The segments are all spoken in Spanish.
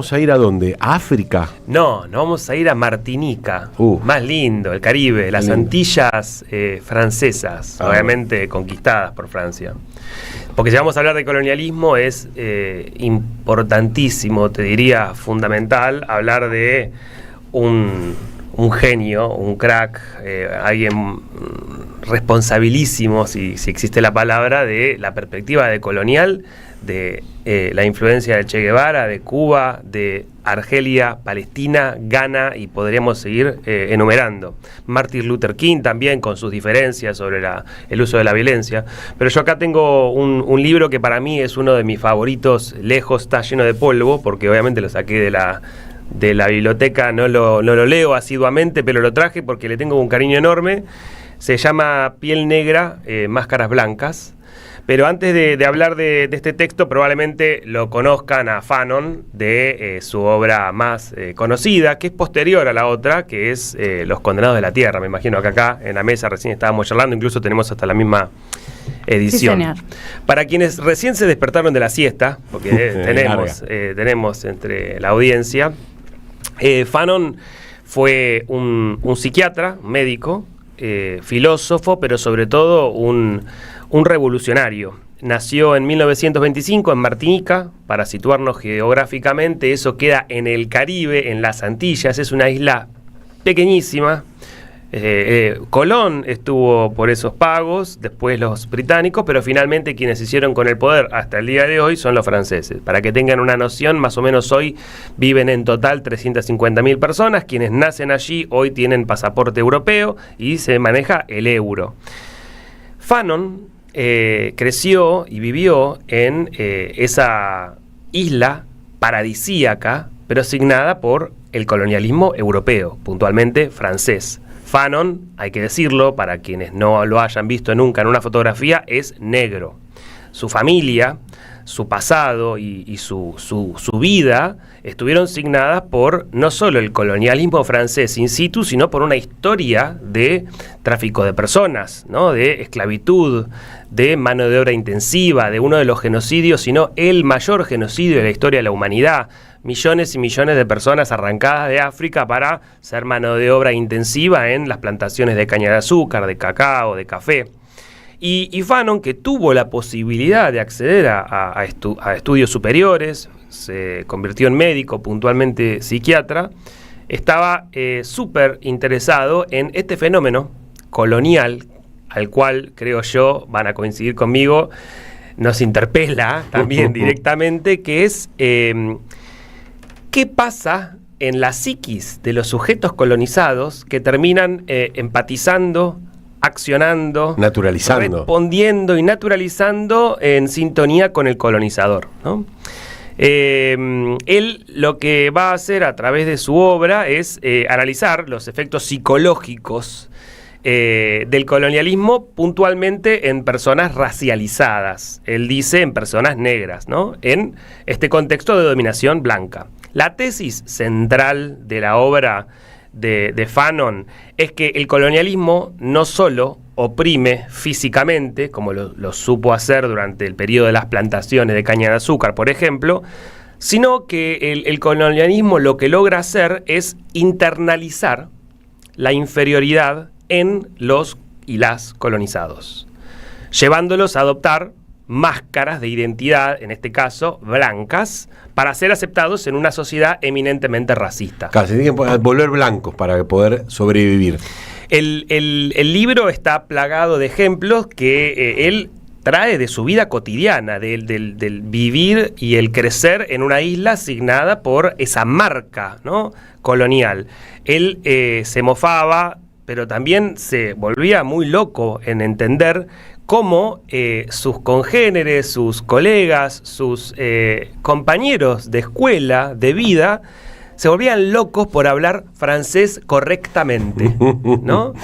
¿Vamos a ir a dónde? ¿A África? No vamos a ir a Martinica, más lindo, el Caribe, las lindo. Antillas francesas, obviamente conquistadas por Francia. Porque si vamos a hablar de colonialismo es importantísimo, te diría fundamental, hablar de un genio, un crack, alguien responsabilísimo, si existe la palabra, de la perspectiva de colonial, de la influencia de Che Guevara, de Cuba, de Argelia, Palestina, Ghana, y podríamos seguir enumerando. Martin Luther King también, con sus diferencias sobre el uso de la violencia. Pero yo acá tengo un libro que para mí es uno de mis favoritos, lejos, está lleno de polvo, porque obviamente lo saqué de la biblioteca, no lo leo asiduamente, pero lo traje porque le tengo un cariño enorme. Se llama Piel Negra, Máscaras Blancas. Pero antes de hablar de este texto, probablemente lo conozcan a Fanon de su obra más conocida, que es posterior a la otra, que es Los Condenados de la Tierra. Me imagino que acá en la mesa recién estábamos charlando, incluso tenemos hasta la misma edición. Sí, señor. Para quienes recién se despertaron de la siesta, porque tenemos entre la audiencia, Fanon fue un psiquiatra, un médico, filósofo, pero sobre todo un revolucionario. Nació en 1925 en Martinica, para situarnos geográficamente. Eso queda en el Caribe, en las Antillas. Es una isla pequeñísima. Colón estuvo por esos pagos, después los británicos, pero finalmente quienes se hicieron con el poder hasta el día de hoy son los franceses. Para que tengan una noción, más o menos hoy viven en total 350.000 personas. Quienes nacen allí hoy tienen pasaporte europeo y se maneja el euro. Fanon creció y vivió en esa isla paradisíaca, pero asignada por el colonialismo europeo, puntualmente francés. Fanon, hay que decirlo, para quienes no lo hayan visto nunca en una fotografía, es negro. Su familia, su pasado y su vida estuvieron signadas por no solo el colonialismo francés in situ, sino por una historia de tráfico de personas, ¿no? De esclavitud, de mano de obra intensiva, de uno de los genocidios, sino el mayor genocidio de la historia de la humanidad. Millones y millones de personas arrancadas de África para ser mano de obra intensiva en las plantaciones de caña de azúcar, de cacao, de café. Y Fanon, que tuvo la posibilidad de acceder a estudios superiores, se convirtió en médico, puntualmente psiquiatra, estaba súper interesado en este fenómeno colonial, al cual, creo yo, van a coincidir conmigo, nos interpela también directamente, que es qué pasa en la psiquis de los sujetos colonizados que terminan empatizando, accionando, naturalizando, respondiendo y naturalizando en sintonía con el colonizador, ¿no? Él lo que va a hacer a través de su obra es analizar los efectos psicológicos del colonialismo, puntualmente en personas racializadas. Él dice en personas negras, ¿no? En este contexto de dominación blanca. La tesis central de la obra de Fanon es que el colonialismo no solo oprime físicamente, como lo supo hacer durante el periodo de las plantaciones de caña de azúcar, por ejemplo, sino que el colonialismo lo que logra hacer es internalizar la inferioridad en los y las colonizados, llevándolos a adoptar máscaras de identidad, en este caso blancas, para ser aceptados en una sociedad eminentemente racista. Claro, se tienen que volver blancos para poder sobrevivir. El libro está plagado de ejemplos que él trae de su vida cotidiana, del vivir y el crecer en una isla asignada por esa marca, ¿no?, colonial. Él se mofaba, pero también se volvía muy loco en entender cómo sus congéneres, sus colegas, sus compañeros de escuela, de vida, se volvían locos por hablar francés correctamente, ¿no?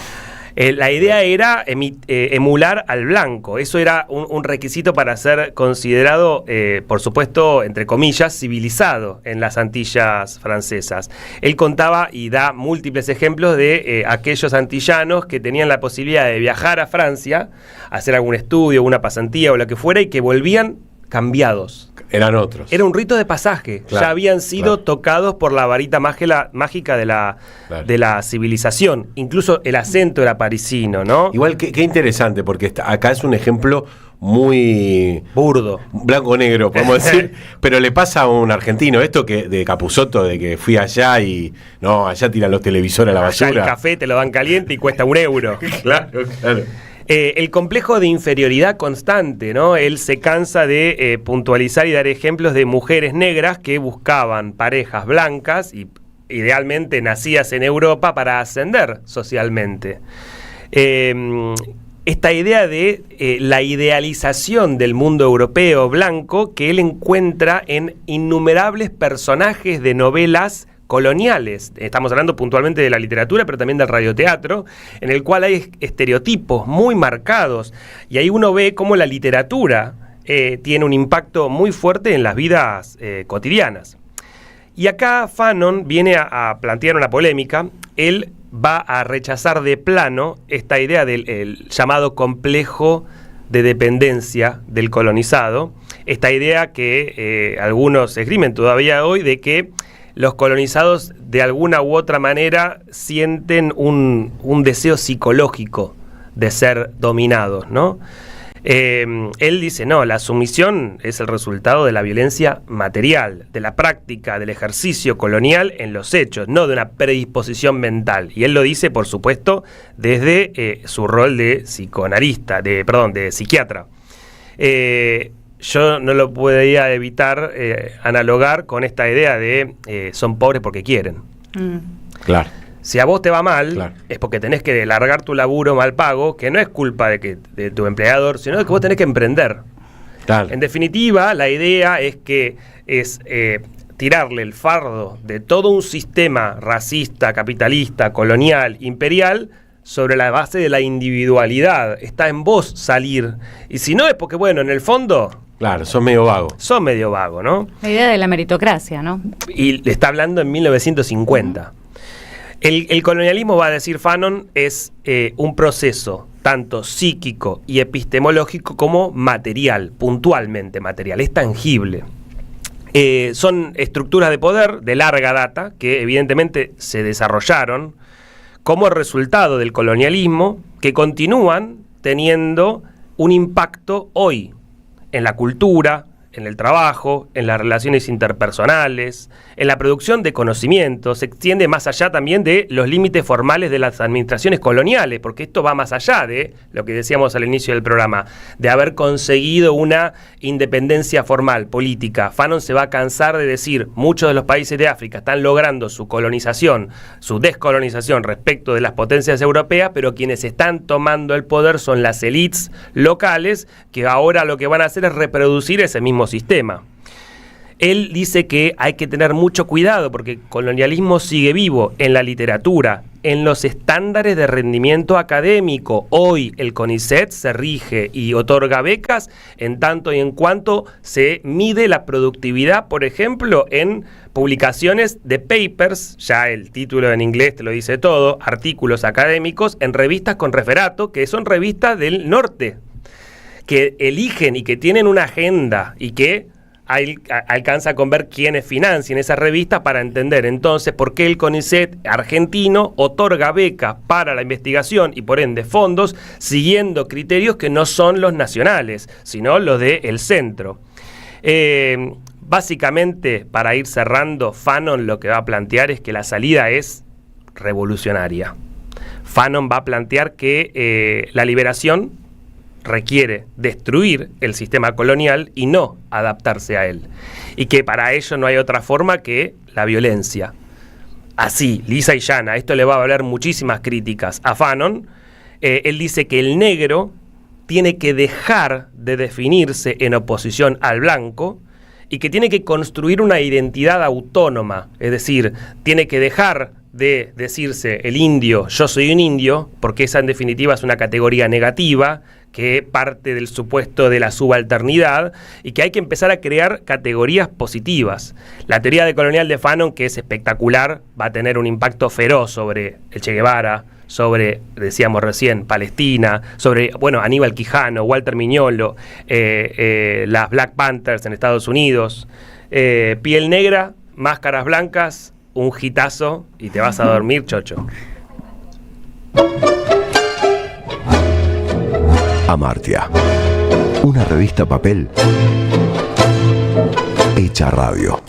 La idea era emular al blanco. Eso era un requisito para ser considerado, por supuesto, entre comillas, civilizado en las Antillas francesas. Él contaba y da múltiples ejemplos de aquellos antillanos que tenían la posibilidad de viajar a Francia, hacer algún estudio, una pasantía o lo que fuera, y que volvían cambiados. Eran otros. Era un rito de pasaje. Claro, ya habían sido tocados por la varita mágica de la civilización. Incluso el acento era parisino, ¿no? Igual qué interesante, porque acá es un ejemplo muy burdo, blanco-negro, podemos decir, pero le pasa a un argentino esto que de Capusotto, de que fui allá y no, allá tiran los televisores a la basura. Allá el café te lo dan caliente y cuesta €1. Claro. El complejo de inferioridad constante, ¿no? Él se cansa de puntualizar y dar ejemplos de mujeres negras que buscaban parejas blancas y idealmente nacidas en Europa para ascender socialmente. Esta idea de la idealización del mundo europeo blanco que él encuentra en innumerables personajes de novelas coloniales. Estamos hablando puntualmente de la literatura, pero también del radioteatro, en el cual hay estereotipos muy marcados. Y ahí uno ve cómo la literatura tiene un impacto muy fuerte en las vidas cotidianas. Y acá Fanon viene a plantear una polémica. Él va a rechazar de plano esta idea del llamado complejo de dependencia del colonizado, esta idea que algunos esgrimen todavía hoy de que los colonizados de alguna u otra manera sienten un deseo psicológico de ser dominados, ¿no? Él dice, no, la sumisión es el resultado de la violencia material, de la práctica, del ejercicio colonial en los hechos, no de una predisposición mental. Y él lo dice, por supuesto, desde su rol de psicoanalista, de psiquiatra. Yo no lo podía evitar analogar con esta idea de son pobres porque quieren. Claro. Si a vos te va mal, claro, es porque tenés que largar tu laburo mal pago, que no es culpa de tu empleador, sino de que vos tenés que emprender. Claro. En definitiva, la idea es que tirarle el fardo de todo un sistema racista, capitalista, colonial, imperial, sobre la base de la individualidad. Está en vos salir. Y si no, es porque, bueno, en el fondo... Claro, sos medio vago. Sos medio vago, ¿no? La idea de la meritocracia, ¿no? Y le está hablando en 1950. El colonialismo, va a decir Fanon, es un proceso tanto psíquico y epistemológico como material, puntualmente material, es tangible. Son estructuras de poder de larga data que evidentemente se desarrollaron como resultado del colonialismo, que continúan teniendo un impacto hoy en la cultura, en el trabajo, en las relaciones interpersonales, en la producción de conocimiento. Se extiende más allá también de los límites formales de las administraciones coloniales, porque esto va más allá de lo que decíamos al inicio del programa, de haber conseguido una independencia formal, política. Fanon se va a cansar de decir, muchos de los países de África están logrando su colonización, su descolonización respecto de las potencias europeas, pero quienes están tomando el poder son las élites locales, que ahora lo que van a hacer es reproducir ese mismo sistema. Él dice que hay que tener mucho cuidado porque el colonialismo sigue vivo en la literatura, en los estándares de rendimiento académico. Hoy el CONICET se rige y otorga becas en tanto y en cuanto se mide la productividad, por ejemplo, en publicaciones de papers, ya el título en inglés te lo dice todo, artículos académicos en revistas con referato, que son revistas del norte, que eligen y que tienen una agenda y que alcanza con ver quiénes financian esas revistas para entender entonces por qué el CONICET argentino otorga becas para la investigación y por ende fondos siguiendo criterios que no son los nacionales, sino los del centro. Básicamente, para ir cerrando, Fanon lo que va a plantear es que la salida es revolucionaria. Fanon va a plantear que la liberación requiere destruir el sistema colonial y no adaptarse a él. Y que para ello no hay otra forma que la violencia. Así, lisa y llana, esto le va a valer muchísimas críticas a Fanon. Él dice que el negro tiene que dejar de definirse en oposición al blanco y que tiene que construir una identidad autónoma, es decir, tiene que dejar de decirse el indio, yo soy un indio, porque esa en definitiva es una categoría negativa que parte del supuesto de la subalternidad y que hay que empezar a crear categorías positivas. La teoría decolonial de Fanon, que es espectacular, va a tener un impacto feroz sobre el Che Guevara, sobre, decíamos recién, Palestina, sobre, bueno, Aníbal Quijano, Walter Miñolo, las Black Panthers en Estados Unidos, Piel Negra, Máscaras Blancas, un hitazo y te vas a dormir chocho. Amartya, una revista papel hecha radio.